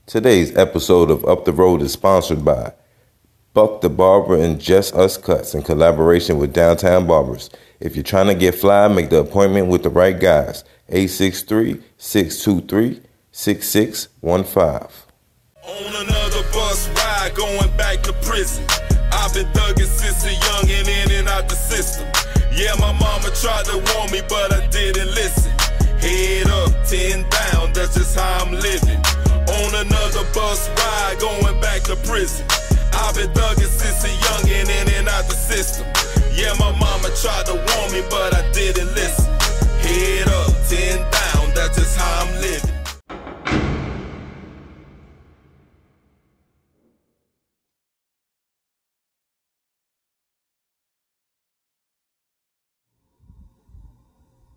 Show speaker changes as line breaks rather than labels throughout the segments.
Today's episode of Up the Road is sponsored by Buck the Barber and Just Us Cuts in collaboration with Downtown Barbers. If you're trying to get fly, make the appointment with the right guys. 863-623-6615.
On another bus ride going back to prison. I've been thugging since a young and in and out the system. Yeah, my mama tried to warn me, but I didn't listen. Head up, 10 down, that's just how I'm living. On another bus ride going back to prison. I've been thugging since a young and in and out the system. Yeah, my mama tried to warn me, but I didn't listen. Head up, 10 down, that's just how I'm living.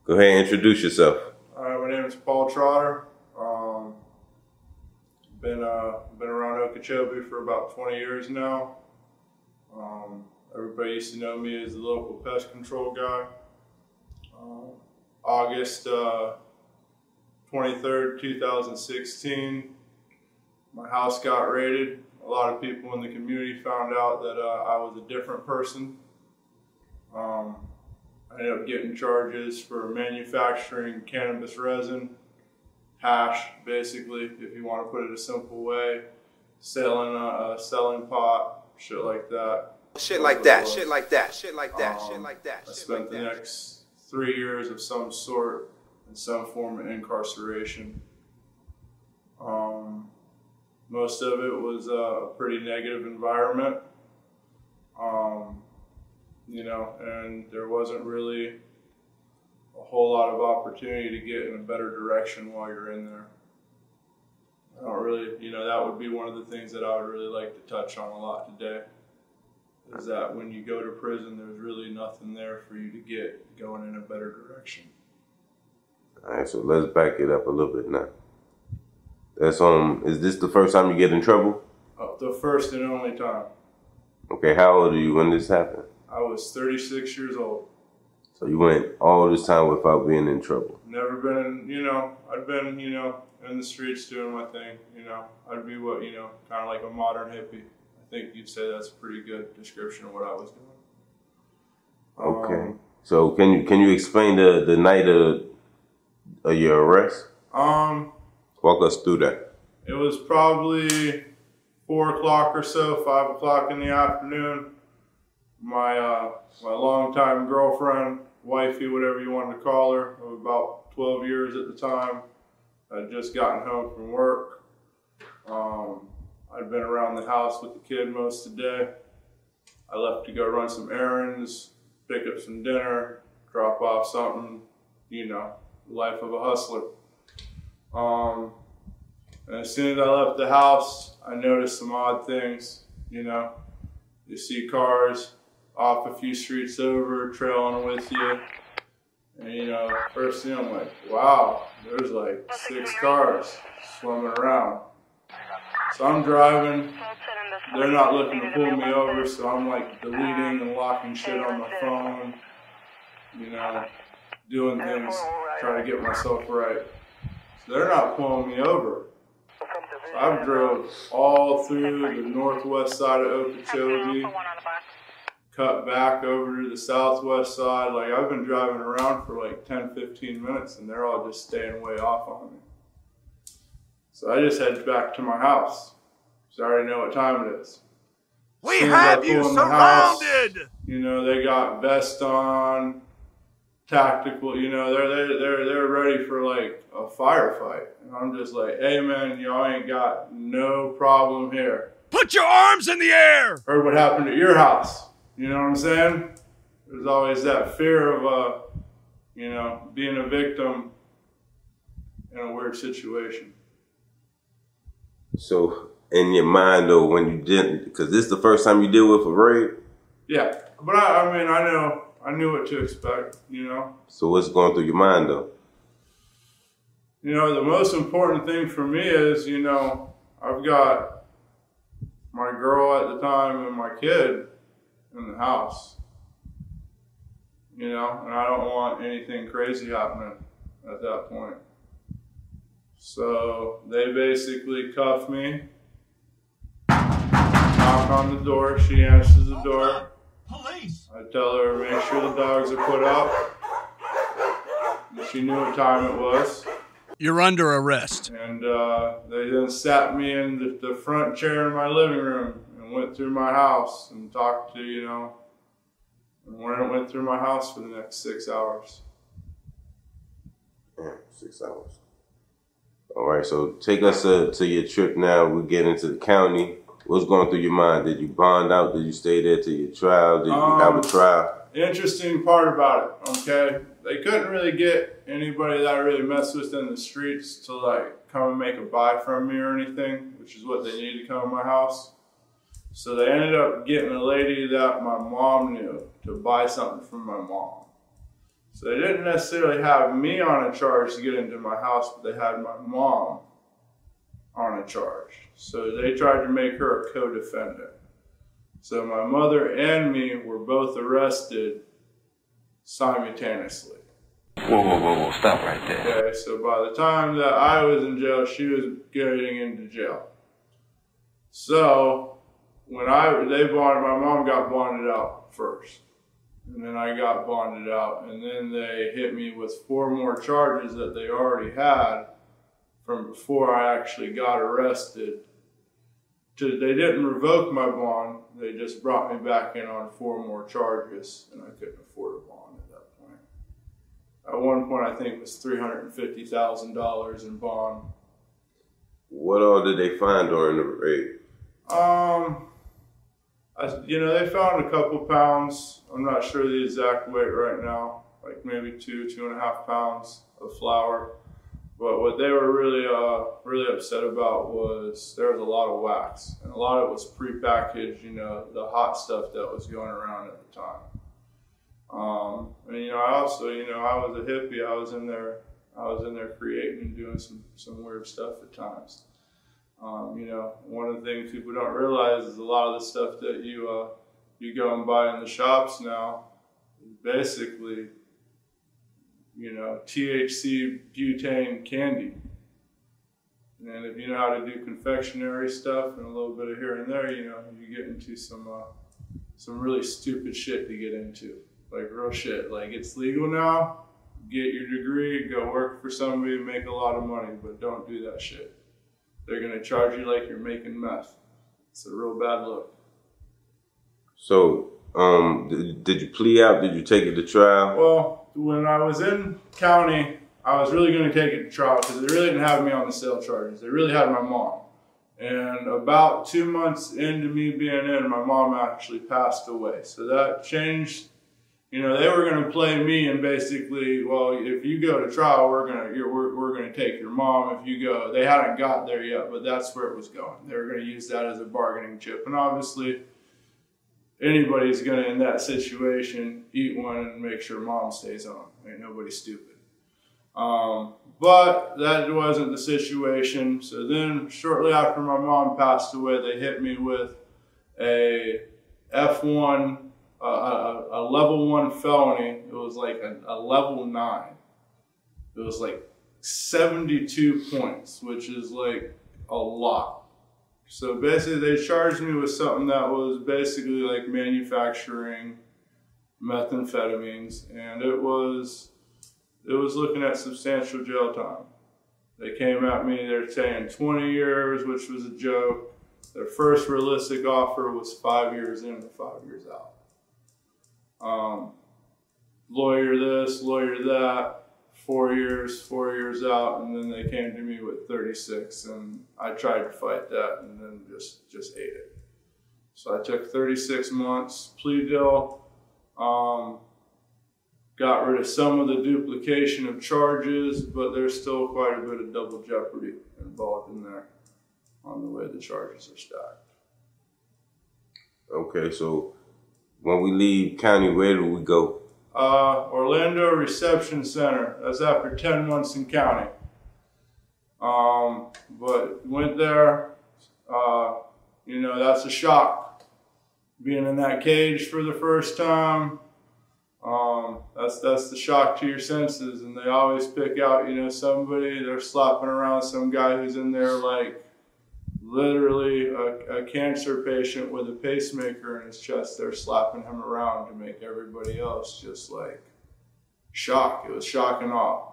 Go ahead and introduce yourself.
All right, my name is Paul Trotter. Been around Okeechobee for about 20 years now. Everybody used to know me as the local pest control guy. August 23rd, 2016, my house got raided. A lot of people in the community found out that I was a different person. I ended up getting charges for manufacturing cannabis resin, hash, basically, if you want to put it a simple way, selling pot, shit like that.
Shit like that, shit like that, shit like that, shit like that.
I spent the next 3 years of some sort in some form of incarceration. Most of it was a pretty negative environment. And there wasn't really a whole lot of opportunity to get in a better direction while you're in there. I don't really, that would be one of the things that I would really like to touch on a lot today, is that when you go to prison, there's really nothing there for you to get going in a better direction.
All right, so let's back it up a little bit now. Is this the first time you get in trouble?
The first and only time.
Okay, how old are you when this happened?
I was 36 years old.
So you went all this time without being in trouble?
Never been in, I'd been, in the streets doing my thing, I'd be what, kind of like a modern hippie. I think you'd say that's a pretty good description of what I was doing.
Okay. So can you explain the night of your arrest? Walk us through that.
It was probably 4 o'clock or so, 5 o'clock in the afternoon. My longtime girlfriend, wifey, whatever you wanted to call her, of about 12 years at the time, I'd just gotten home from work. I'd been around the house with the kid most of the day. I left to go run some errands, pick up some dinner, drop off something, life of a hustler. And as soon as I left the house, I noticed some odd things, You see cars off a few streets over, trailing with you. And, first thing I'm like, wow, there's like 6 cars swimming around. So I'm driving, they're not looking to pull me over, so I'm like deleting and locking shit on my phone, doing things, trying to get myself right. So they're not pulling me over. So I've drove all through the northwest side of Okeechobee, cut back over to the southwest side. Like, I've been driving around for like 10-15 minutes and they're all just staying way off on me. So I just head back to my house. So I already know what time it is.
We have you surrounded!
They got vests on, tactical, they're ready for like a firefight. And I'm just like, hey man, y'all ain't got no problem here.
Put your arms in the air!
Heard what happened at your house. You know what I'm saying? There's always that fear of, being a victim in a weird situation.
So, in your mind, though, when you didn't, because this is the first time you deal with a raid?
Yeah, but I knew what to expect,
So what's going through your mind, though?
The most important thing for me is, I've got my girl at the time and my kid in the house, and I don't want anything crazy happening at that point. So they basically cuff me, knock on the door, she answers the door.
Police!
I tell her, make sure the dogs are put up. And she knew what time it was.
You're under arrest.
And they then sat me in the front chair in my living room and went through my house and talked to, and went through my house for the next 6 hours.
Yeah, 6 hours. All right, so take us to your trip now. We get into the county. What's going through your mind? Did you bond out? Did you stay there till your trial? Did you have a trial?
Interesting part about it, okay? They couldn't really get anybody that I really messed with in the streets to like come and make a buy from me or anything, which is what they needed to come to my house. So they ended up getting a lady that my mom knew to buy something from my mom. So they didn't necessarily have me on a charge to get into my house, but they had my mom on a charge. So they tried to make her a co-defendant. So my mother and me were both arrested simultaneously.
Whoa, stop right there.
Okay, so by the time that I was in jail, she was getting into jail. So when they bonded, my mom got bonded out first. And then I got bonded out. And then they hit me with 4 more charges that they already had from before I actually got arrested. They didn't revoke my bond, they just brought me back in on 4 more charges, and I couldn't afford a bond at that point. At one point, I think it was $350,000 in bond.
What all did they find during the raid?
They found a couple pounds. I'm not sure the exact weight right now, like maybe 2.5 pounds of flour. But what they were really upset about was there was a lot of wax, and a lot of it was prepackaged, the hot stuff that was going around at the time. I also, I was a hippie. I was in there creating and doing some weird stuff at times. One of the things people don't realize is a lot of the stuff that you go and buy in the shops now is basically THC butane candy. And if you know how to do confectionery stuff and a little bit of here and there, you get into some really stupid shit to get into. Like real shit. Like it's legal now, get your degree, go work for somebody, make a lot of money, but don't do that shit. They're gonna charge you like you're making meth. It's a real bad look.
So, did you plea out? Did you take it to trial?
Well, when I was in county, I was really going to take it to trial because they really didn't have me on the sale charges. They really had my mom. And about 2 months into me being in, my mom actually passed away. So that changed. They were going to play me and basically, well, if you go to trial, we're going to take your mom. If you go, they hadn't got there yet, but that's where it was going. They were going to use that as a bargaining chip. And obviously, anybody's gonna, in that situation, eat one and make sure mom stays on. Ain't nobody stupid. But that wasn't the situation. So then, shortly after my mom passed away, they hit me with a F1, a level 1 felony. It was like a level 9. It was like 72 points, which is like a lot. So basically they charged me with something that was basically like manufacturing methamphetamines, and it was looking at substantial jail time. They came at me, they're saying 20 years, which was a joke. Their first realistic offer was 5 years in and 5 years out. Lawyer this, lawyer that. 4 years out, and then they came to me with 36, and I tried to fight that and then just ate it. So I took 36 months plea deal, got rid of some of the duplication of charges, but there's still quite a bit of double jeopardy involved in there on the way the charges are stacked.
Okay, so when we leave county, where do we go?
Orlando Reception Center. That's after 10 months in county. But went there, that's a shock. Being in that cage for the first time, That's the shock to your senses, and they always pick out, you know, somebody, they're slapping around some guy who's in there like literally a cancer patient with a pacemaker in his chest. They're slapping him around to make everybody else just like shock. It was shock and awe.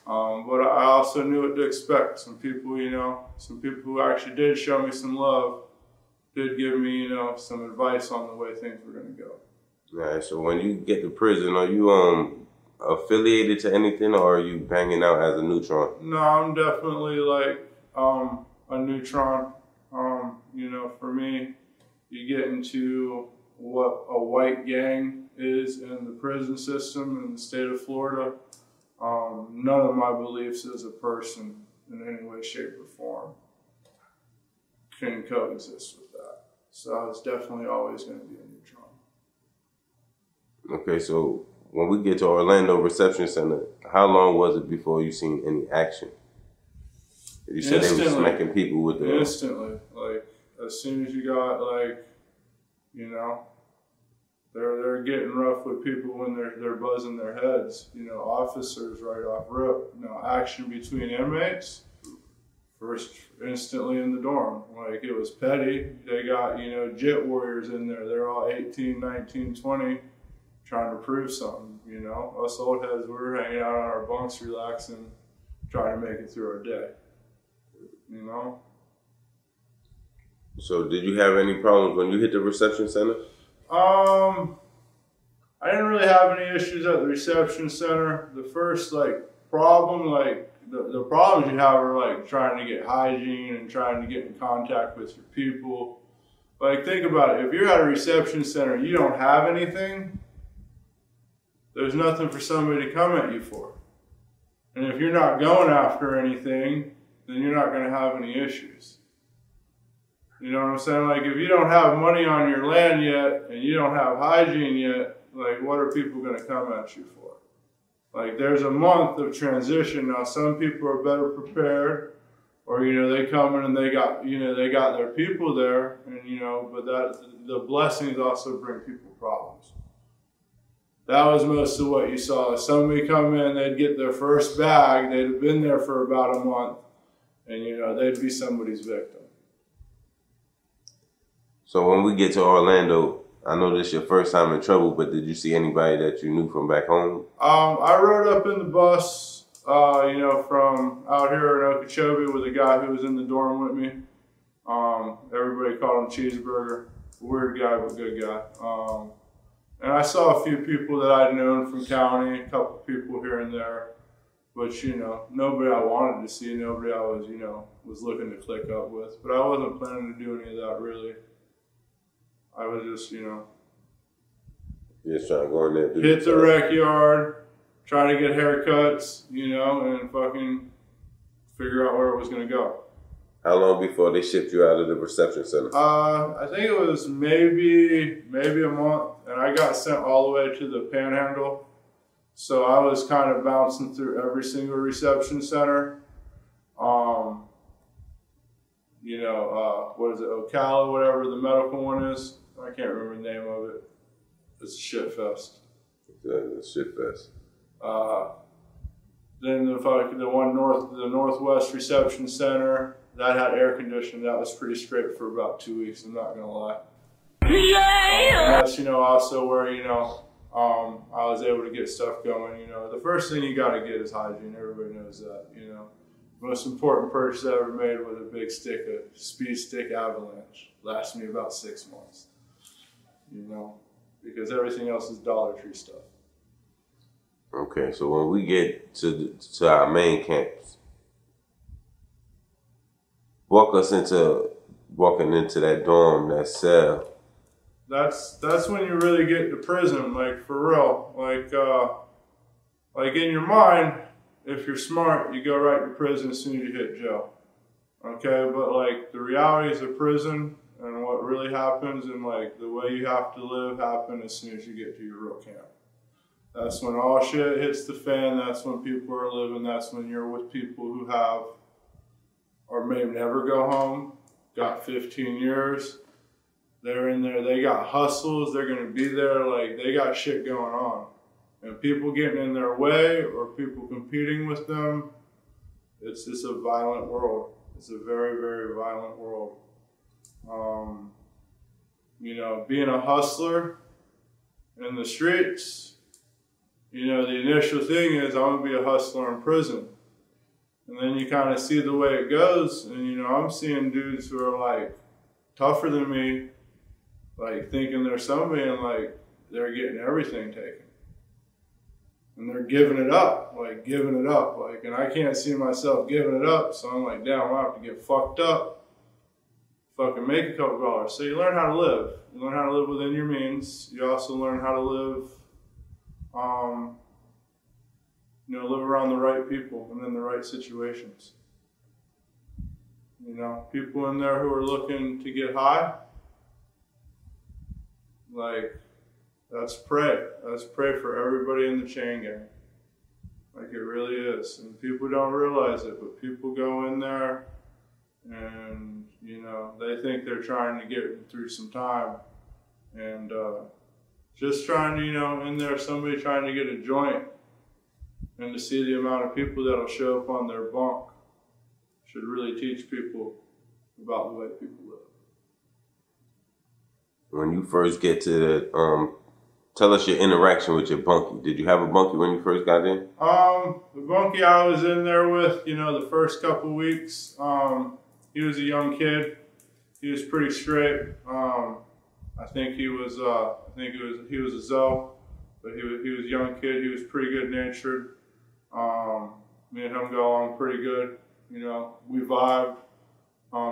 But I also knew what to expect. Some people, you know, some people who actually did show me some love did give me, you know, some advice on the way things were going to go.
All right, so when you get to prison, are you affiliated to anything, or are you banging out as a neutron?
No, I'm definitely like a neutron. You know, for me, you get into what a white gang is in the prison system in the state of Florida. None of my beliefs as a person in any way, shape, or form can coexist with that. So it's definitely always going to be a neutron.
Okay, so when we get to Orlando Reception Center, how long was it before you seen any action? You said they were smacking people with the...
Instantly. Like, as soon as you got, like, you know, they're getting rough with people when they're buzzing their heads. You know, officers right off rip. You know, action between inmates, first instantly in the dorm. Like, it was petty. They got, you know, jet warriors in there. They're all 18, 19, 20, trying to prove something, you know. Us old heads, we were hanging out on our bunks, relaxing, trying to make it through our day, you know.
So did you have any problems when you hit the reception center?
I didn't really have any issues at the reception center. The first, like, problem, like, the problems you have are, like, trying to get hygiene and trying to get in contact with your people. Like, think about it. If you're at a reception center and you don't have anything, there's nothing for somebody to come at you for. And if you're not going after anything, then you're not going to have any issues. You know what I'm saying? Like, if you don't have money on your land yet, and you don't have hygiene yet, like, what are people going to come at you for? Like, there's a month of transition. Now, some people are better prepared, or, you know, they come in and they got, you know, they got their people there, and, you know, but the blessings also bring people problems. That was most of what you saw. If somebody come in, they'd get their first bag, they'd have been there for about a month, and, you know, they'd be somebody's victim.
So when we get to Orlando, I know this is your first time in trouble, but did you see anybody that you knew from back home?
I rode up in the bus, you know, from out here in Okeechobee with a guy who was in the dorm with me. Everybody called him Cheeseburger. Weird guy, but good guy. And I saw a few people that I'd known from county, a couple people here and there. But, you know, nobody I wanted to see, nobody I was, you know, was looking to click up with. But I wasn't planning to do any of that, really. I was just, you know,
Just trying to go in there.
Hit the rec yard, try to get haircuts, you know, and fucking figure out where it was going to go.
How long before they shipped you out of the reception center?
I think it was maybe a month, and I got sent all the way to the Panhandle. So I was kind of bouncing through every single reception center. You know, what is it, Ocala, whatever the medical one is. I can't remember the name of it. It's a shit fest.
It's a shit fest.
Then the Northwest Reception Center, that had air conditioning. That was pretty straight for about 2 weeks, I'm not gonna lie. Yeah. That's, you know, also where, you know, I was able to get stuff going. You know, the first thing you gotta get is hygiene. Everybody knows that, you know. Most important purchase I ever made was a big stick of Speed Stick Avalanche. Lasted me about 6 months, you know, because everything else is Dollar Tree stuff.
Okay, so when we get to our main campus, walk us into walking into that dorm, that cell.
That's when you really get to prison, like, for real. Like in your mind, if you're smart, you go right to prison as soon as you hit jail. Okay, but like the realities of prison and what really happens and like the way you have to live happen as soon as you get to your real camp. That's when all shit hits the fan. That's when people are living. That's when you're with people who have or may never go home, got 15 years, They're in there, they got hustles, they're gonna be there, like they got shit going on. And people getting in their way or people competing with them, it's just a violent world. It's a very, very violent world. You know, being a hustler in the streets, you know, the initial thing is I'm gonna be a hustler in prison. And then you kind of see the way it goes, and you know, I'm seeing dudes who are like tougher than me, like thinking they're somebody, and like they're getting everything taken. And they're giving it up, like, and I can't see myself giving it up, so I'm like, damn, I'll have to get fucked up, fucking make a couple dollars. So you learn how to live. You learn how to live within your means. You also learn how to live, you know, live around the right people and in the right situations. You know, people in there who are looking to get high, like, that's prey. That's prey for everybody in the chain gang. Like, it really is. And people don't realize it, but people go in there and, you know, they think they're trying to get through some time. And just trying to, you know, in there, somebody trying to get a joint, and to see the amount of people that'll show up on their bunk should really teach people about the way people live.
When you first get to the, tell us your interaction with your bunkie. Did you have a bunkie when you first got in?
The bunkie I was in there with, you know, the first couple weeks, he was a young kid. He was pretty straight. I think he was a Zoe, but he was a young kid. He was pretty good natured. Me and him got along pretty good. You know, we vibed.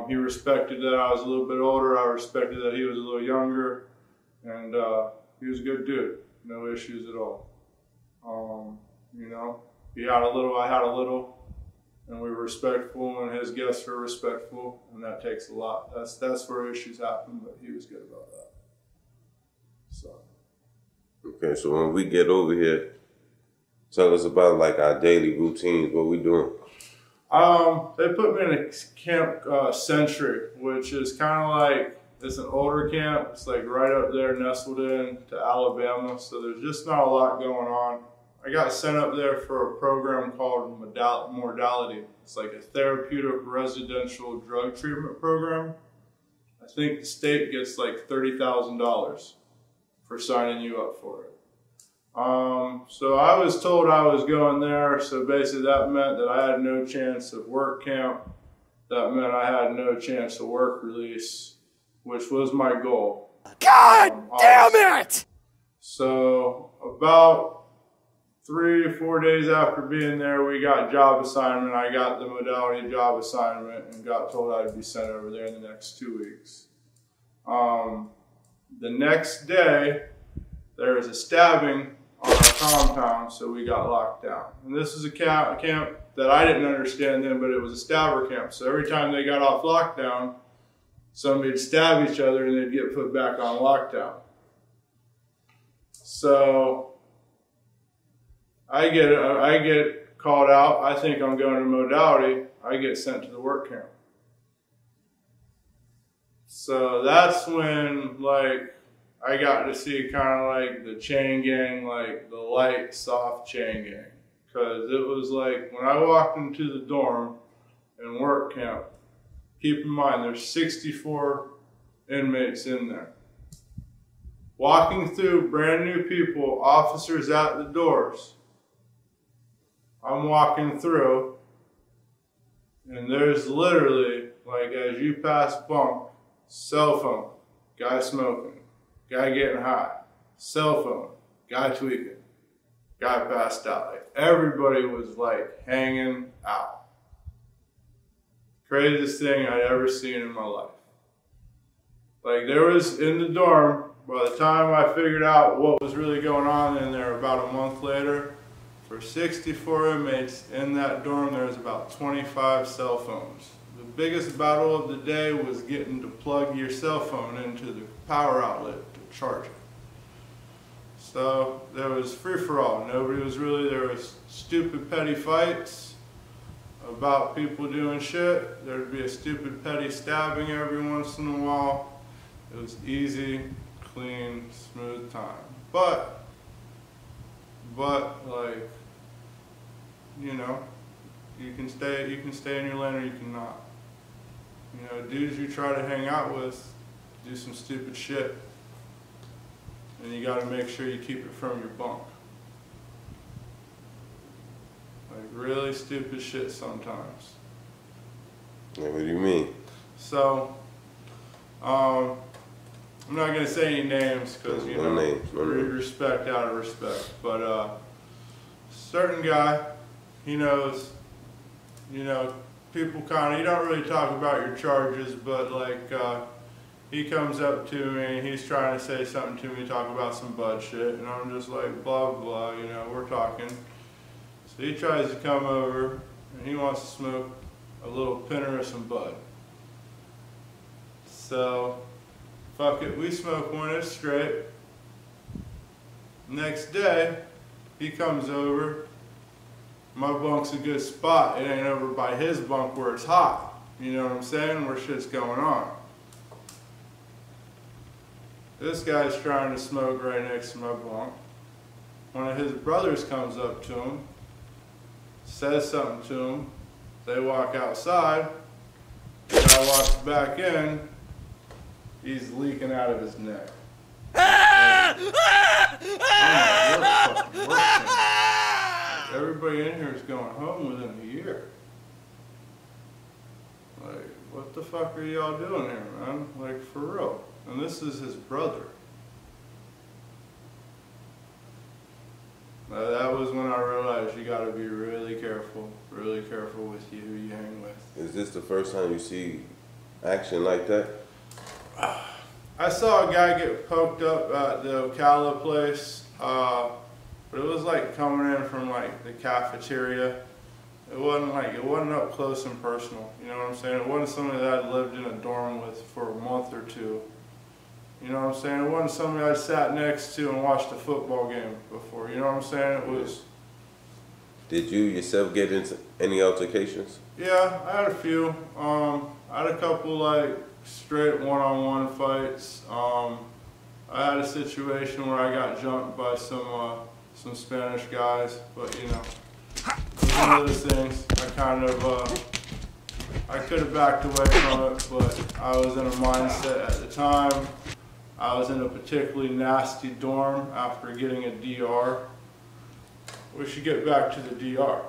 He respected that I was a little bit older. I respected that he was a little younger, and he was a good dude. No issues at all. You know, he had a little, I had a little, and we were respectful, and his guests were respectful, and that takes a lot. That's where issues happen, but he was good about that. So.
Okay, so when we get over here, tell us about like our daily routines, what we doing.
They put me in a camp, Century, which is kind of like, it's an older camp. It's like right up there, nestled in to Alabama. So there's just not a lot going on. I got sent up there for a program called Modality. It's like a therapeutic residential drug treatment program. I think the state gets like $30,000 for signing you up for it. So I was told I was going there, so basically that meant that I had no chance of work camp. That meant I had no chance of work release, which was my goal.
God damn it!
So about 3 or 4 days after being there, we got job assignment. I got the Modality job assignment and got told I'd be sent over there in the next 2 weeks. The next day, there was a stabbing on our compound, so we got locked down. And this is a camp that I didn't understand then, but it was a stabber camp. So every time they got off lockdown, somebody would stab each other and they'd get put back on lockdown. So I get called out. I think I'm going to Modality. I get sent to the work camp. So that's when, like, I got to see kind of like the chain gang, like the light, soft chain gang. Because it was like, when I walked into the dorm in work camp, keep in mind there's 64 inmates in there. Walking through brand new people, officers at the doors. I'm walking through, and there's literally, like, as you pass bunk, cell phone, guy smoking. Guy getting high, cell phone, guy tweaking, guy passed out. Like, everybody was like hanging out. Craziest thing I'd ever seen in my life. Like, there was in the dorm, by the time I figured out what was really going on in there about a month later, for 64 inmates in that dorm, there was about 25 cell phones. The biggest battle of the day was getting to plug your cell phone into the power outlet to charge it. So there was free-for-all. Nobody was really, there was stupid petty fights about people doing shit. There'd be a stupid petty stabbing every once in a while. It was easy, clean, smooth time. But like, you know, you can stay in your lane or you cannot. You know, dudes you try to hang out with do some stupid shit, and you got to make sure you keep it from your bunk. Like really stupid shit sometimes.
Yeah, what do you mean?
So, I'm not gonna say any names because you know, respect out of respect. But certain guy, he knows, you know, people kind of, you don't really talk about your charges, but like he comes up to me and he's trying to say something to me, talk about some bud shit, and I'm just like blah blah blah, you know, we're talking. So he tries to come over and he wants to smoke a little pinner of some bud. So fuck it, we smoke one, it's straight. Next day, he comes over. My bunk's a good spot. It ain't over by his bunk where it's hot. You know what I'm saying? Where shit's going on. This guy's trying to smoke right next to my bunk. One of his brothers comes up to him, says something to him. They walk outside. The guy walks back in. He's leaking out of his neck. Everybody in here is going home within a year. Like, what the fuck are y'all doing here, man? Like, for real. And this is his brother. That was when I realized you gotta be really careful with who you hang with.
Is this the first time you see action like that?
I saw a guy get poked up at the Ocala place, but it was like coming in from like the cafeteria. It wasn't up close and personal. You know what I'm saying? It wasn't somebody that I'd lived in a dorm with for a month or two. You know what I'm saying? It wasn't somebody I sat next to and watched a football game before. You know what I'm saying? It was.
Did you yourself get into any altercations?
Yeah, I had a few. I had a couple like straight one-on-one fights. I had a situation where I got jumped by some Spanish guys, but you know, it was one of those things. I could have backed away from it, but I was in a mindset at the time. I was in a particularly nasty dorm after getting a DR. We should get back to the DR.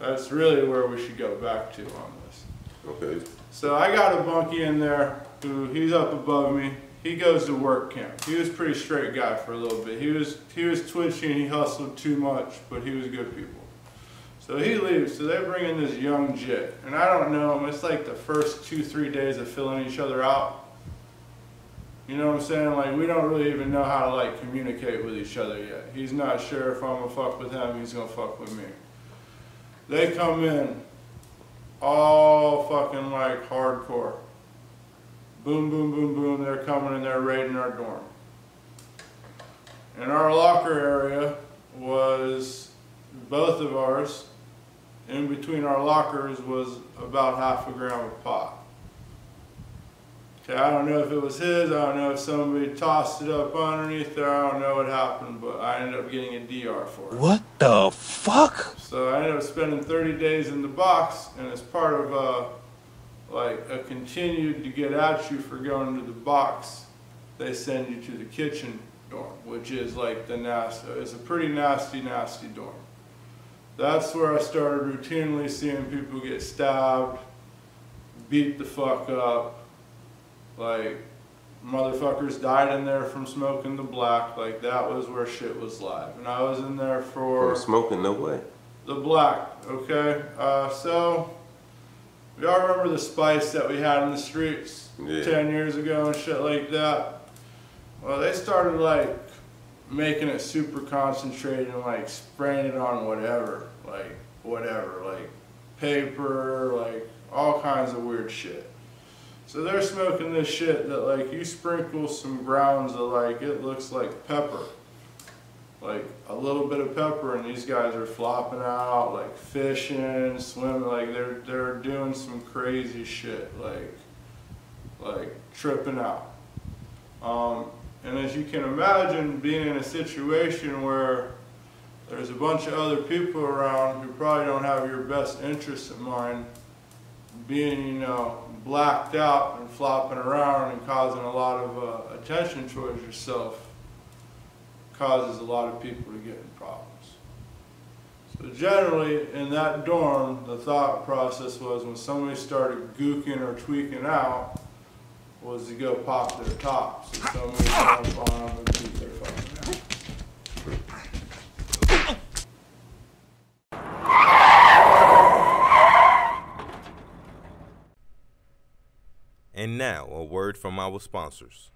That's really where we should go back to on this.
Okay.
So I got a bunkie in there who, he's up above me. He goes to work camp. He was a pretty straight guy for a little bit. He was twitchy and he hustled too much, but he was good people. So he leaves, so they bring in this young jit. And I don't know him, it's like the first 2-3 days of filling each other out. You know what I'm saying? Like, we don't really even know how to like communicate with each other yet. He's not sure if I'm gonna fuck with him, he's gonna fuck with me. They come in, all fucking like hardcore. Boom, boom, boom, boom, they're coming and they're raiding our dorm. And our locker area was, both of ours, in between our lockers was about half a gram of pot. Okay, I don't know if it was his, I don't know if somebody tossed it up underneath there, I don't know what happened, but I ended up getting a DR for it.
What the fuck?
So I ended up spending 30 days in the box, and as part of like a continued to get at you for going to the box, they send you to the kitchen dorm, which is like the nasty, it's a pretty nasty dorm. That's where I started routinely seeing people get stabbed, beat the fuck up. Like, motherfuckers died in there from smoking the black. Like, that was where shit was live. And I was in there for...
From smoking, no way.
The black, okay? So, we all remember the spice that we had in the streets 10 years ago and shit like that. Well, they started, like, making it super concentrated and, like, spraying it on whatever. Like, paper, like, all kinds of weird shit. So they're smoking this shit that like you sprinkle some grounds of like, it looks like pepper. Like a little bit of pepper and these guys are flopping out, like fishing, swimming, like they're doing some crazy shit, like tripping out. And as you can imagine, being in a situation where there's a bunch of other people around who probably don't have your best interests in mind, being, you know, blacked out and flopping around and causing a lot of attention towards yourself causes a lot of people to get in problems. So generally, in that dorm, the thought process was when somebody started gooking or tweaking out, was to go pop their tops. So somebody jump on them and beat their fucking ass.
And now, a word from our sponsors.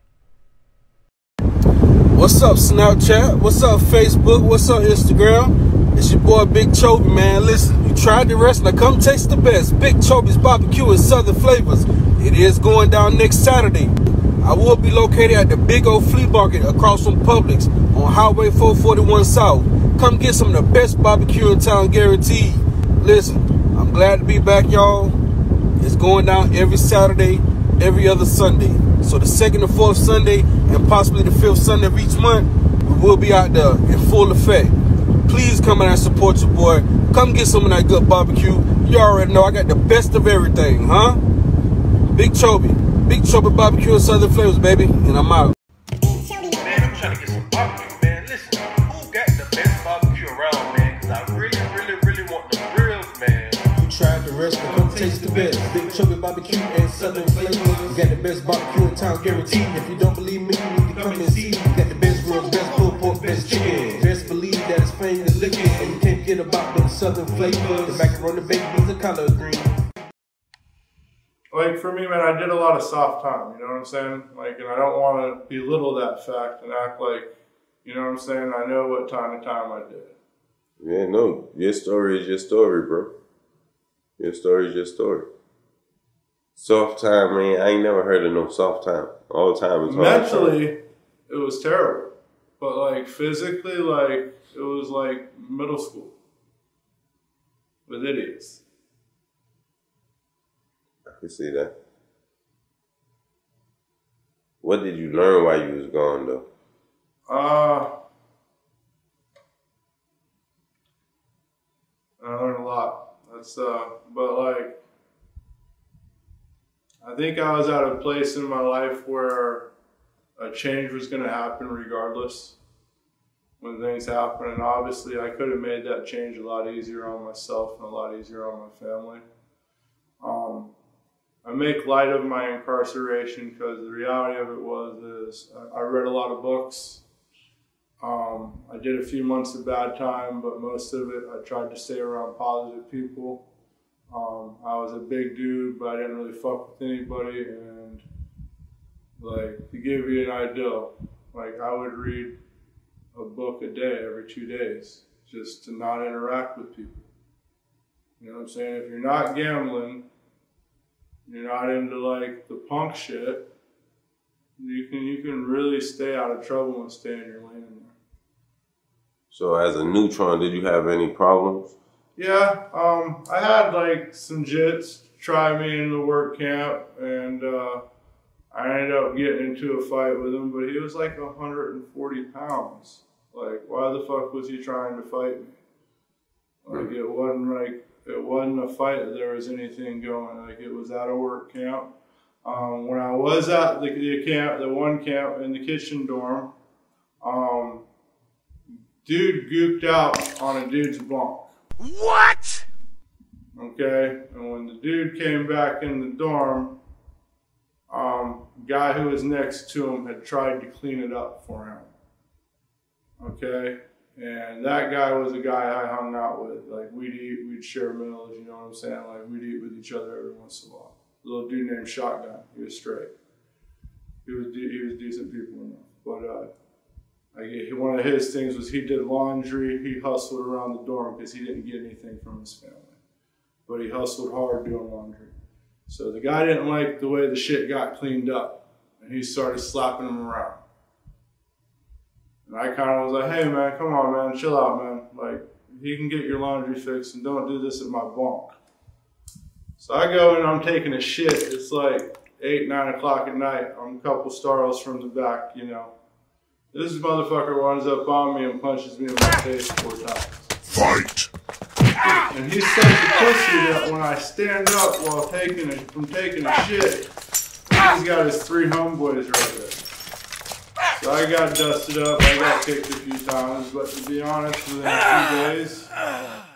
What's up, Snapchat? What's up, Facebook? What's up, Instagram? It's your boy, Big Choby, man. Listen, you tried the rest, now come taste the best. Big Choby's Barbecue and Southern Flavors. It is going down next Saturday. I will be located at the Big O Flea Market across from Publix on Highway 441 South. Come get some of the best barbecue in town, guaranteed. Listen, I'm glad to be back, y'all. It's going down every Saturday, every other Sunday. So the 2nd and 4th Sunday and possibly the 5th Sunday of each month, we will be out there in full effect. Please come out and support your boy. Come get some of that good barbecue. You already know I got the best of everything, huh? Big Choby. Big Choby Barbecue and Southern Flavors, baby. And I'm out.
Man, I'm trying to get some barbecue, man. Listen, who got the best barbecue around, man? Because I really want the grills, man.
You tried the rest, but come taste the best. Big Choby Barbecue and Southern Flavors. You got the best barbecue in town, guaranteed. If you don't believe me, you need to come and see. You got the best ribs, best pulled pork, best chicken. Best believe that it's famous liquor, and you can't get about them Southern flavors. The macaroni baked beans, the collard green.
Like for me, man, I did a lot of soft time, you know what I'm saying? Like, and I don't want to belittle that fact and act like, you know what I'm saying? I know what time to time I did.
Yeah, no, your story is your story, bro. Your story is your story. Soft time, man, I ain't never heard of no soft time. All the time is hard.
Mentally, it was terrible. But like physically, like it was like middle school with idiots.
I can see that. What did you learn while you was gone, though?
I learned a lot. That's but like, I think I was at a place in my life where a change was going to happen regardless when things happen, and obviously I could have made that change a lot easier on myself and a lot easier on my family. I make light of my incarceration because the reality of it is I read a lot of books. I did a few months of bad time, but most of it I tried to stay around positive people. I was a big dude, but I didn't really fuck with anybody. And like, to give you an idea, like I would read a book a day every 2 days just to not interact with people. You know what I'm saying? If you're not gambling, you're not into like the punk shit, you can really stay out of trouble and stay in your lane in there.
So as a neutron, did you have any problems?
Yeah, I had like some jits try me in the work camp, and I ended up getting into a fight with him, but he was like 140 pounds. Like, why the fuck was he trying to fight me? Like, it wasn't a fight that there was anything going. Like, it was at a work camp. When I was at the one camp in the kitchen dorm, dude gooked out on a dude's bunk.
What?
Okay, and when the dude came back in the dorm, guy who was next to him had tried to clean it up for him. Okay, and that guy was a guy I hung out with. Like, we'd share meals, you know what I'm saying? Like, we'd eat with each other every once in a while. A little dude named Shotgun, he was straight. He was decent people enough. But one of his things was he did laundry. He hustled around the dorm because he didn't get anything from his family. But he hustled hard doing laundry. So the guy didn't like the way the shit got cleaned up, and he started slapping him around. And I kind of was like, hey man, come on man, chill out man. Like, he can get your laundry fixed and don't do this at my bunk. So I go and I'm taking a shit. It's like 8, 9 o'clock at night. I'm a couple startles from the back, you know. This motherfucker runs up on me and punches me in my face 4 times.
Fight!
And he's such a pussy that when I stand up while taking a shit, he's got his 3 homeboys right there. So I got dusted up, I got kicked a few times, but to be honest, within a few days,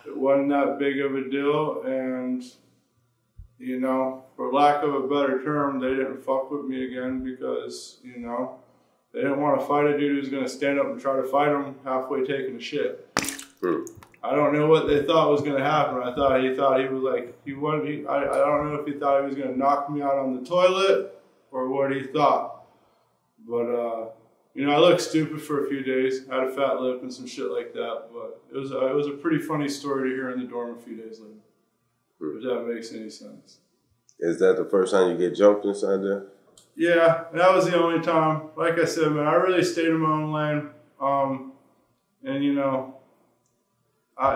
it wasn't that big of a deal, and, you know, for lack of a better term, they didn't fuck with me again because, you know, they didn't want to fight a dude who's going to stand up and try to fight him halfway taking a shit. I don't know what they thought was going to happen. I thought he was like, I don't know if he thought he was going to knock me out on the toilet or what he thought. But, you know, I looked stupid for a few days, had a fat lip and some shit like that. But it was a pretty funny story to hear in the dorm a few days later, if that makes any sense.
Is that the first time you get jumped inside there?
Yeah, that was the only time. Like I said, man, I really stayed in my own lane. And, you know,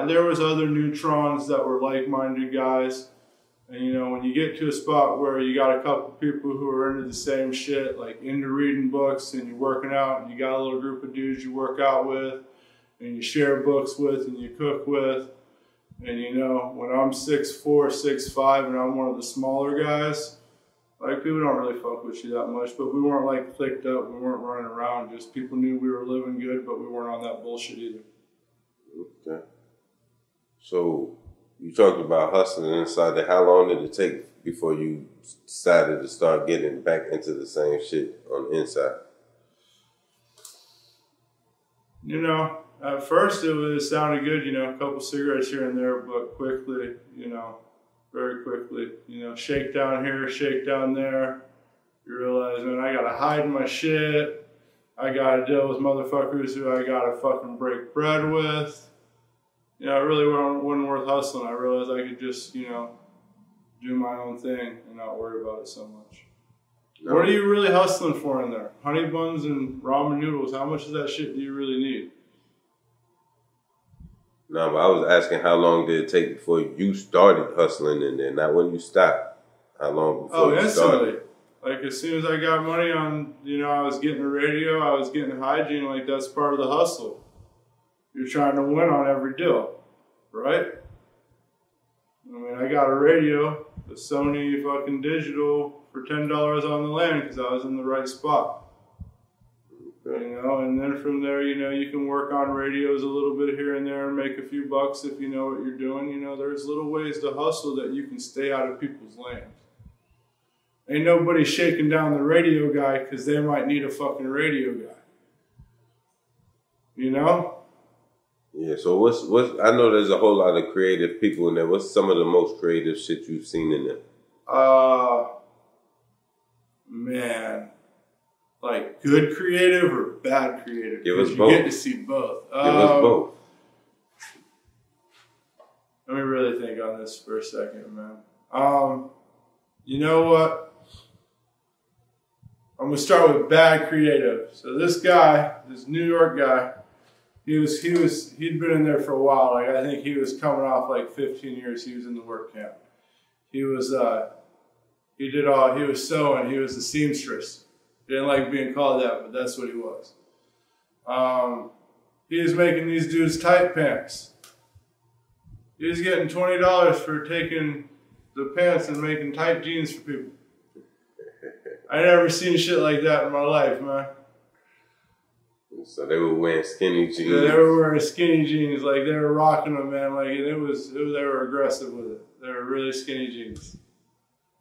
there was other neutrons that were like-minded guys. And, you know, when you get to a spot where you got a couple people who are into the same shit, like into reading books and you're working out and you got a little group of dudes you work out with and you share books with and you cook with. And, you know, when I'm 6'4", 6'5", and I'm one of the smaller guys, like, people don't really fuck with you that much, but we weren't, like, clicked up. We weren't running around. Just people knew we were living good, but we weren't on that bullshit either.
Okay. So you talked about hustling inside there. How long did it take before you decided to start getting back into the same shit on the inside? You
know, at first it sounded good, you know, a couple cigarettes here and there, but quickly, you know, very quickly, you know, shake down here, shake down there. You realize, man, I gotta hide my shit. I gotta deal with motherfuckers who I gotta fucking break bread with. You know, it really wasn't worth hustling. I realized I could just, you know, do my own thing and not worry about it so much. No. What are you really hustling for in there? Honey buns and ramen noodles. How much of that shit do you really need?
No, but I was asking how long did it take before you started hustling in there, not when you stopped. How long before you started?
Like, as soon as I got money on, you know, I was getting a radio, I was getting hygiene, like, that's part of the hustle. You're trying to win on every deal, right? I mean, I got a radio, the Sony fucking digital, for $10 on the land because I was in the right spot. You know, and then from there, you know, you can work on radios a little bit here and there and make a few bucks if you know what you're doing. You know, there's little ways to hustle that you can stay out of people's lanes. Ain't nobody shaking down the radio guy because they might need a fucking radio guy. You know?
Yeah, so what's I know there's a whole lot of creative people in there. What's some of the most creative shit you've seen in there?
Man. Like, good creative or bad creative?
Give us both.
You get to see both.
Give us both.
Let me really think on this for a second, man. You know what? I'm gonna start with bad creative. So this guy, this New York guy, he'd been in there for a while. Like, I think he was coming off like 15 years. He was in the work camp. He was sewing. He was a seamstress. He didn't like being called that, but that's what he was. He was making these dudes tight pants. He was getting $20 for taking the pants and making tight jeans for people. I never seen shit like that in my life, man.
So they were wearing skinny jeans.
Yeah, they were wearing skinny jeans, like they were rocking them, man. Like, and they were aggressive with it. They were really skinny jeans.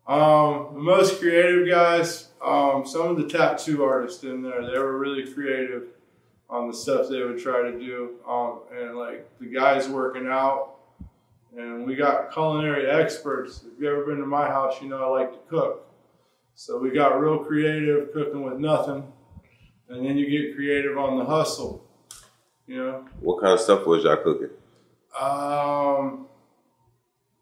The most creative guys, some of the tattoo artists in there, they were really creative on the stuff they would try to do. And like the guys working out, and we got culinary experts. If you've ever been to my house, you know I like to cook. So we got real creative cooking with nothing. And then you get creative on the hustle, you know.
What kind of stuff was y'all cooking?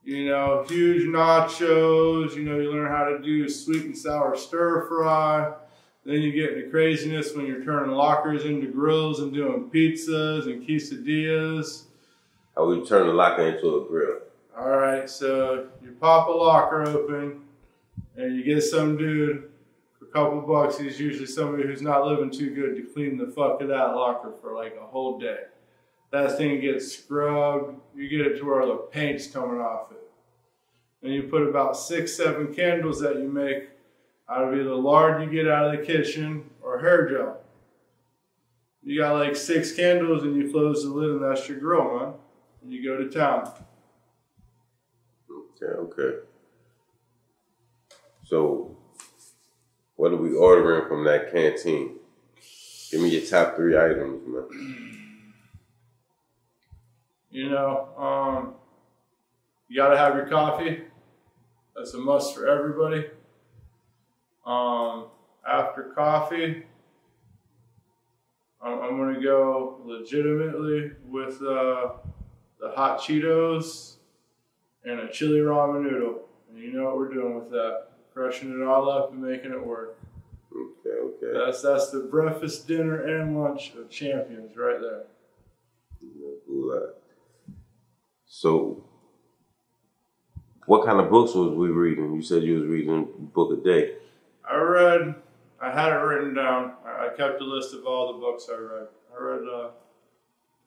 You know, huge nachos. You know, you learn how to do sweet and sour stir fry. Then you get into craziness when you're turning lockers into grills and doing pizzas and quesadillas.
How would you turn the locker into a grill?
All right, so you pop a locker open. And you get some dude for a couple bucks, he's usually somebody who's not living too good to clean the fuck of that locker for like a whole day. That thing gets scrubbed, you get it to where the paint's coming off it. And you put about 6, 7 candles that you make out of either lard you get out of the kitchen or hair gel. You got like 6 candles and you close the lid and that's your grill, man. And you go to town.
Okay. So, what are we ordering from that canteen? Give me your top 3 items, man.
You know, you gotta have your coffee. That's a must for everybody. After coffee, I'm gonna go legitimately with the hot Cheetos and a chili ramen noodle. And you know what we're doing with that. Crushing it all up and making it work.
Okay.
That's the breakfast, dinner, and lunch of champions right there.
So, what kind of books was we reading? You said you was reading a book a day.
I had it written down. I kept a list of all the books I read. I read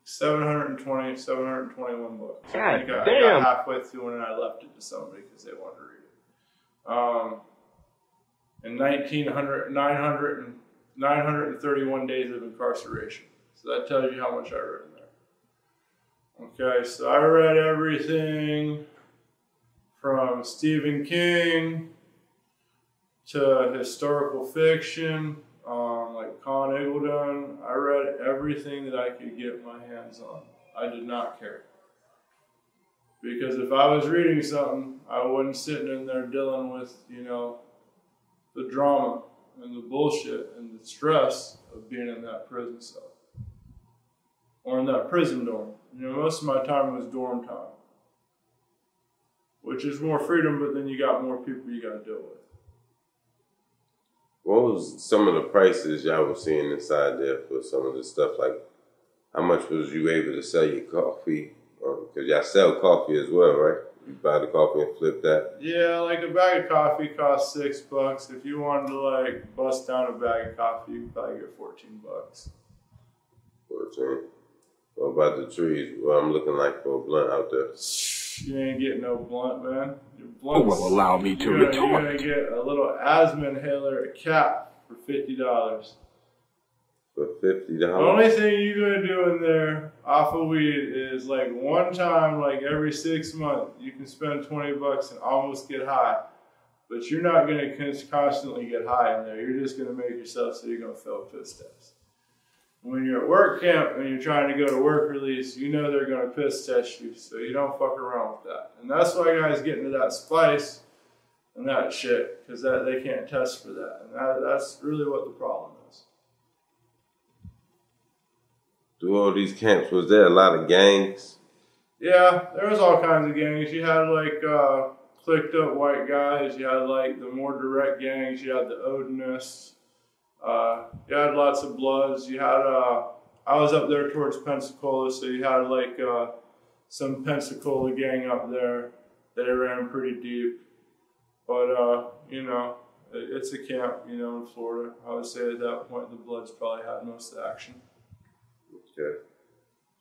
721 books. I think I got halfway through and I left it to somebody because they wanted to read it. And 931 days of incarceration. So that tells you how much I read in there. Okay, so I read everything from Stephen King to historical fiction, like Con Eagledon. I read everything that I could get my hands on. I did not care. Because if I was reading something, I wasn't sitting in there dealing with, you know, the drama and the bullshit and the stress of being in that prison cell. Or in that prison dorm. You know, most of my time was dorm time. Which is more freedom, but then you got more people you got to deal with.
What was some of the prices y'all were seeing inside there for some of the stuff? Like, how much was you able to sell your coffee? Because y'all sell coffee as well, right? You buy the coffee and flip that?
Yeah, like a bag of coffee costs $6. If you wanted to like bust down a bag of coffee, you could probably get $14.
14. What about the trees? What I'm looking like for a blunt out there?
You ain't getting no blunt, man. Your
blunt will allow me to retort.
You're gonna get a little asthma inhaler, a cap for $50.
For $50?
The only thing you're gonna do in there off of weed is like one time, like every 6 months, you can spend $20 and almost get high. But you're not gonna constantly get high in there. You're just gonna make yourself so you're gonna fail piss tests. When you're at work camp and you're trying to go to work release, you know they're going to piss test you, so you don't fuck around with that. And that's why guys get into that spice and that shit, because they can't test for that. And that's really what the problem is.
Through all these camps, was there a lot of gangs?
Yeah, there was all kinds of gangs. You had like clicked up white guys. You had like the more direct gangs. You had the Odinists. You had lots of Bloods. You had, I was up there towards Pensacola, so you had like some Pensacola gang up there that ran pretty deep. But, you know, it's a camp, you know, in Florida. I would say at that point the Bloods probably had most of the action.
Okay.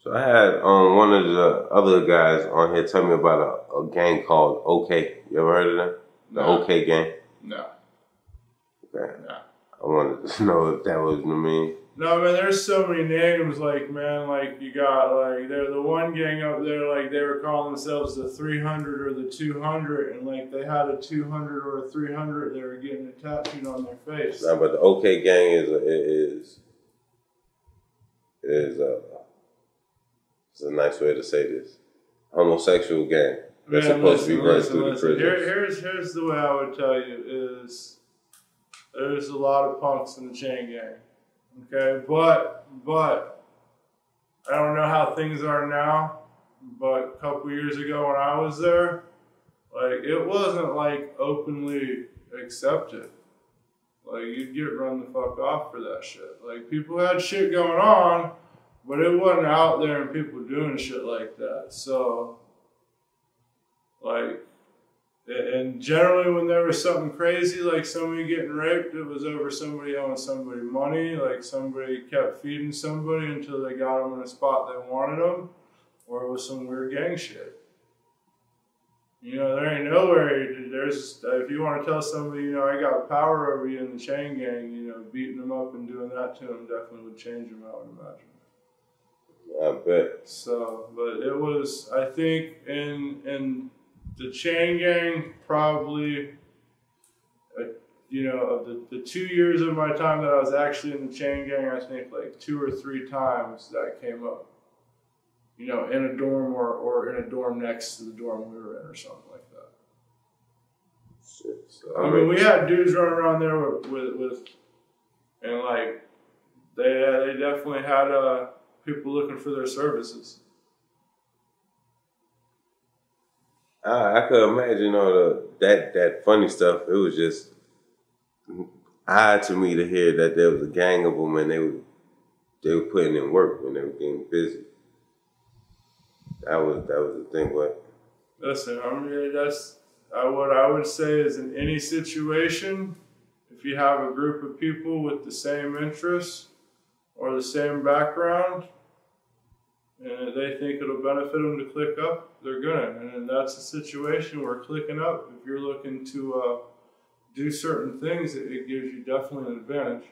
So I had one of the other guys on here tell me about a gang called OK. You ever heard of them? The OK gang?
No.
Okay.
No.
I wanted to know if that was the mean.
No, man, there's so many names, like, man, like, you got, like, they're the one gang up there, like, they were calling themselves the 300 or the 200, and, like, they had a 200 or a 300, they were getting it tattooed on their face.
No, but the OK gang is a nice way to say this. Homosexual gang. That's supposed to be run through the prisons.
Here's the way I would tell you is there's a lot of punks in the chain gang. Okay, but I don't know how things are now, but a couple years ago when I was there, like, it wasn't like openly accepted. Like, you'd get run the fuck off for that shit. Like, people had shit going on, but it wasn't out there and people doing shit like that. So, like, And generally when there was something crazy, like somebody getting raped, it was over somebody owing somebody money, like somebody kept feeding somebody until they got them in a spot they wanted them, or it was some weird gang shit. You know, there ain't nowhere, if you want to tell somebody, you know, I got power over you in the chain gang, you know, beating them up and doing that to them definitely would change them, I would imagine.
I bet.
So, but it was, I think, in the chain gang, probably, you know, of the 2 years of my time that I was actually in the chain gang, I think like 2 or 3 times that came up. You know, in a dorm or in a dorm next to the dorm we were in or something like that.
Shit, so
I mean, we had dudes running around there with and like, they definitely had people looking for their services.
I could imagine all that funny stuff. It was just odd to me to hear that there was a gang of them and they were putting in work when they were getting busy. That was the thing. But
listen, I mean, that's what I would say is in any situation, if you have a group of people with the same interests or the same background, and they think it'll benefit them to click up, they're gonna. And that's a situation where clicking up, if you're looking to do certain things, it gives you definitely an advantage.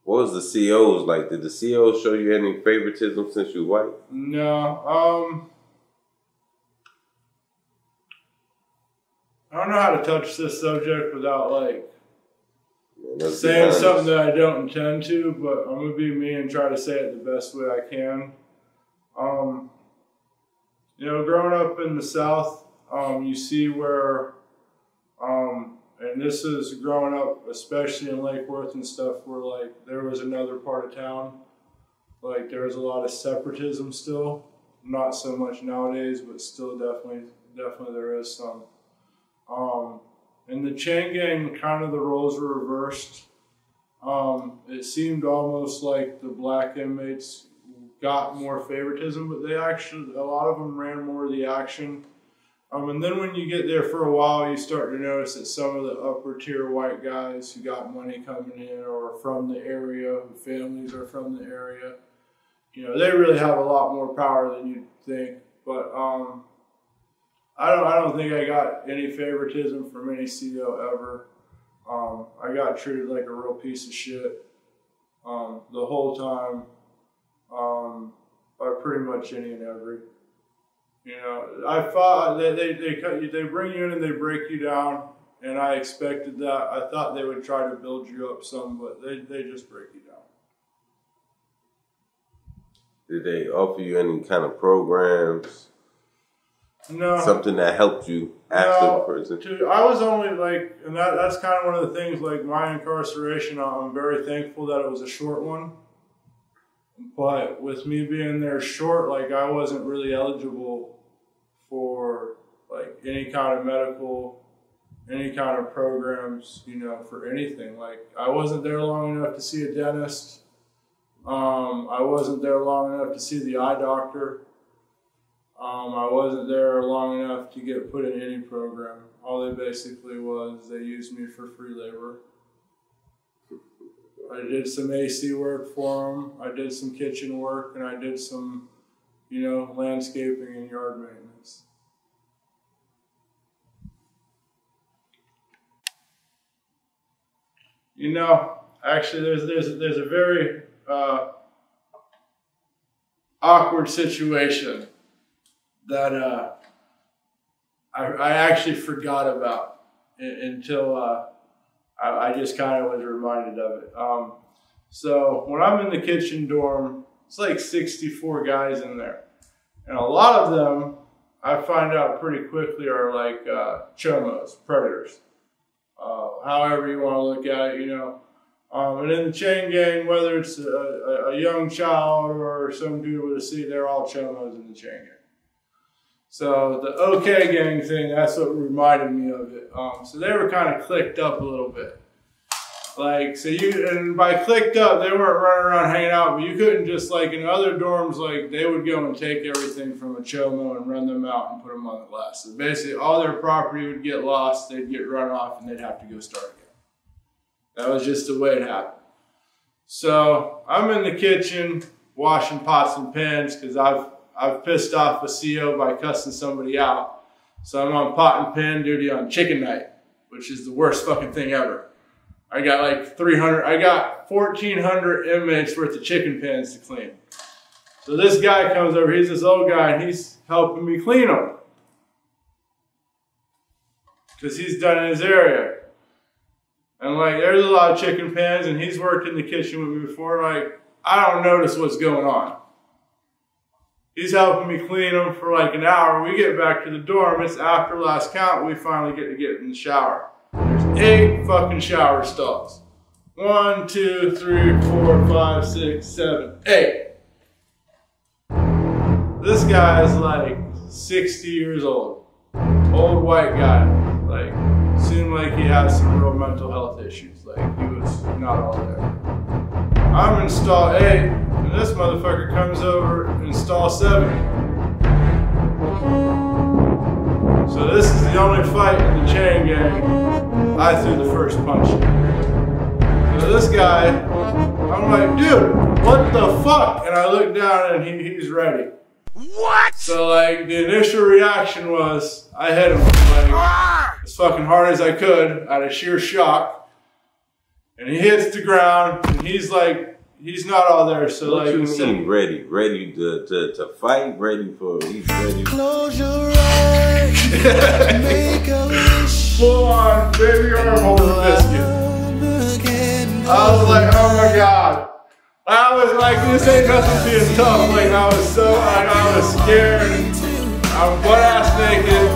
what was the COs like? Did the COs show you any favoritism since you're white?
No. I don't know how to touch this subject without like saying something that I don't intend to, but I'm gonna be me and try to say it the best way I can. You know, growing up in the South, you see where, and this is growing up, especially in Lake Worth and stuff, where like there was another part of town, like there was a lot of separatism still. Not so much nowadays, but still definitely there is some. In the chain gang, kind of the roles were reversed. It seemed almost like the black inmates got more favoritism, but a lot of them ran more of the action. And then when you get there for a while, you start to notice that some of the upper tier white guys who got money coming in or are from the area, whose families are from the area, you know, they really have a lot more power than you'd think. But I don't think I got any favoritism from any CO ever. I got treated like a real piece of shit the whole time, by pretty much any and every. You know, I thought they bring you in and they break you down, and I expected that. I thought they would try to build you up some, but they just break you down.
Did they offer you any kind of programs?
No.
Something that helped you after prison?
Dude, I was only like, and that's kind of one of the things, like my incarceration, I'm very thankful that it was a short one. But with me being there short, like I wasn't really eligible for like any kind of medical, any kind of programs, you know, for anything. Like I wasn't there long enough to see a dentist. I wasn't there long enough to see the eye doctor. I wasn't there long enough to get put in any program. All they basically was, they used me for free labor. I did some AC work for them. I did some kitchen work, and I did some, you know, landscaping and yard maintenance. You know, actually, there's a very awkward situation that I actually forgot about until I just kind of was reminded of it. So when I'm in the kitchen dorm, it's like 64 guys in there. And a lot of them, I find out pretty quickly, are like chomos, predators. However you want to look at it, you know. And in the chain gang, whether it's a young child or some dude with a seat, they're all chomos in the chain gang. So the OK gang thing, that's what reminded me of it. So they were kind of clicked up a little bit. Like, so and by clicked up, they weren't running around hanging out, but you couldn't just, like, in other dorms, like, they would go and take everything from a chomo and run them out and put them on the glass. So basically, all their property would get lost, they'd get run off, and they'd have to go start again. That was just the way it happened. So I'm in the kitchen washing pots and pans because I've pissed off a CO by cussing somebody out. So I'm on pot and pan duty on chicken night, which is the worst fucking thing ever. I got like 1,400 inmates worth of chicken pans to clean. So this guy comes over, he's this old guy, and he's helping me clean them. Because he's done in his area. And like, there's a lot of chicken pans, and he's worked in the kitchen with me before. Like, I don't notice what's going on. He's helping me clean them for like an hour. We get back to the dorm, it's after last count, we finally get to get in the shower. There's 8 fucking shower stalls. 1, 2, 3, 4, 5, 6, 7, 8. This guy is like 60 years old. Old white guy. Like, seemed like he has some real mental health issues. Like, he was not all there. I'm in stall 8, and this motherfucker comes over in stall 7. So this is the only fight in the chain gang. I threw the first punch. So this guy, I'm like, dude, what the fuck? And I look down and he's ready.
What?
So like the initial reaction was I hit him like as fucking hard as I could out of sheer shock. And he hits the ground and he's like, he's not all there. So
what
like,
you mean ready? Ready to fight? He's ready.
Close your eyes. Make a wish.
Full on baby arm holder biscuit. I was like, oh my god. I was like, this ain't nothing being tough. Like, I was scared. I'm butt ass naked.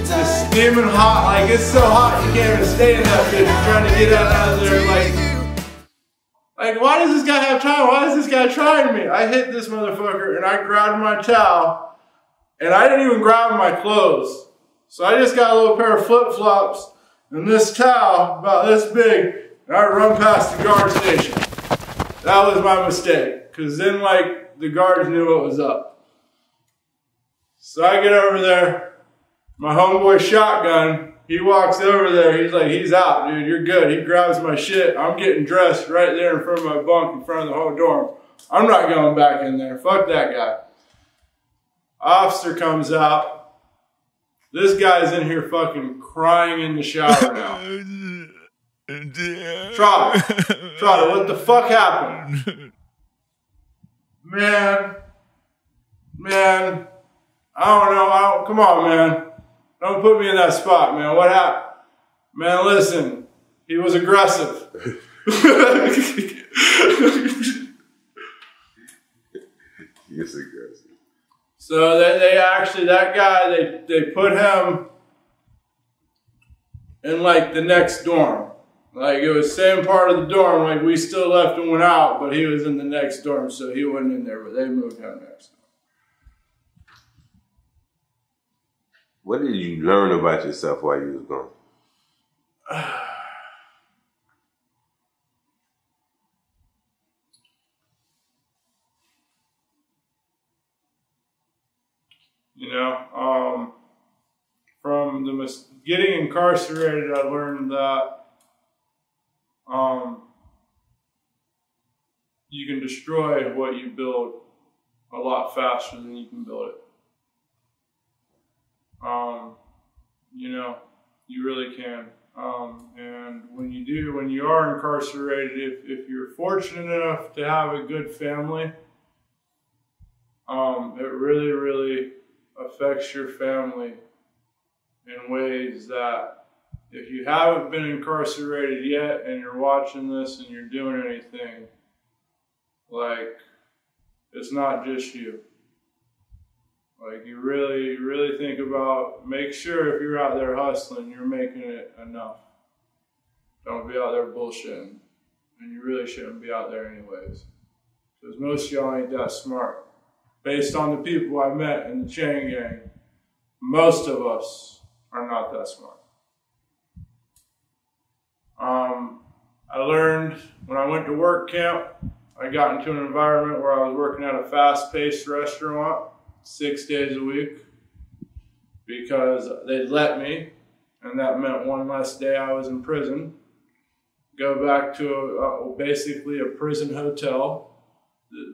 It's steaming hot. Like, it's so hot you can't even stay in that bitch. You're trying to get out of there. Like, why does this guy have time? Why is this guy trying me? I hit this motherfucker and I grabbed my towel and I didn't even grab my clothes. So I just got a little pair of flip-flops and this towel about this big and I run past the guard station. That was my mistake, because then, like, the guards knew what was up. So I get over there, my homeboy shotgun, he walks over there, he's like, he's out, dude, you're good. He grabs my shit, I'm getting dressed right there in front of my bunk, in front of the whole dorm. I'm not going back in there, fuck that guy. Officer comes out, this guy's in here fucking crying in the shower now. Trotter, what the fuck happened? Man, I don't know, come on, man. Don't put me in that spot, man. What happened? Man, listen, he was aggressive.
He's aggressive.
So they actually, that guy, they put him in like the next dorm. Like, it was the same part of the dorm, like we still left and went out, but he was in the next dorm, so he wasn't in there, but they moved him next.
What did you learn about yourself while you was gone?
You know, from getting incarcerated, I learned that you can destroy what you build a lot faster than you can build it. You know, you really can. And when you are incarcerated, if you're fortunate enough to have a good family, it really, really affects your family in ways that if you haven't been incarcerated yet and you're watching this and you're doing anything, like, it's not just you. Like, you really, really think about, make sure if you're out there hustling, you're making it enough. Don't be out there bullshitting. And you really shouldn't be out there anyways. Because most of y'all ain't that smart. Based on the people I met in the chain gang, most of us are not that smart. I learned went to work camp, I got into an environment where I was working at a fast-paced restaurant 6 days a week because they let me, and that meant one less day I was in prison. Go back to basically a prison hotel.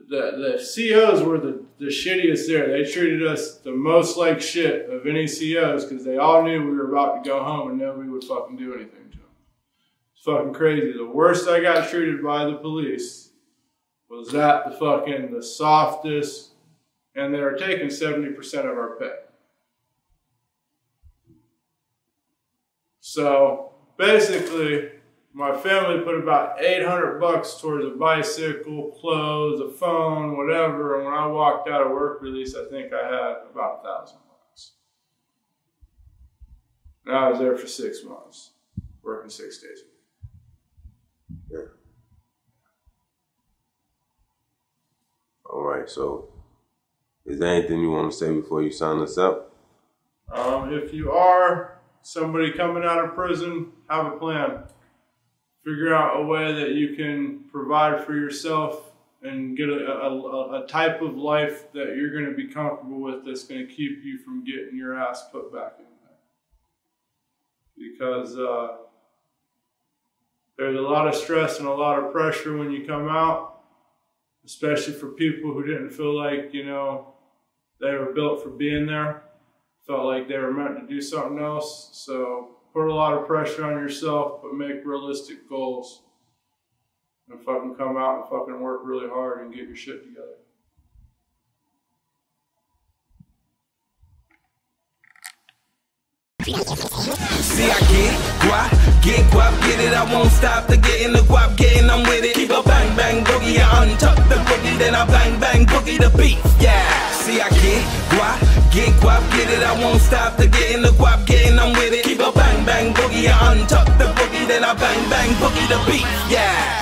The COs were the shittiest there. They treated us the most like shit of any COs because they all knew we were about to go home and nobody would fucking do anything to them. It's fucking crazy. The worst I got treated by the police was at the softest, and they were taking 70% of our pay. So basically, my family put about $800 towards a bicycle, clothes, a phone, whatever. And when I walked out of work release, I think I had about $1,000. And I was there for 6 months, working 6 days a week.
Yeah. All right. So, is there anything you want to say before you sign us up?
If you are somebody coming out of prison, have a plan. Figure out a way that you can provide for yourself and get a type of life that you're going to be comfortable with that's going to keep you from getting your ass put back in there. Because there's a lot of stress and a lot of pressure when you come out, especially for people who didn't feel like, you know, they were built for being there, felt like they were meant to do something else. So put a lot of pressure on yourself, but make realistic goals. And fucking come out and fucking work really hard and get your shit together.
See, I get guap, get it, I won't stop to getting the guap, getting I'm with it. Keep a bang bang boogie, I untuck the boogie, then I bang bang boogie the beat, yeah. See, I get guap, get it, I won't stop to getting the guap, getting I'm with it. Keep a bang bang boogie, I untuck the boogie, then I bang bang boogie the beat, yeah.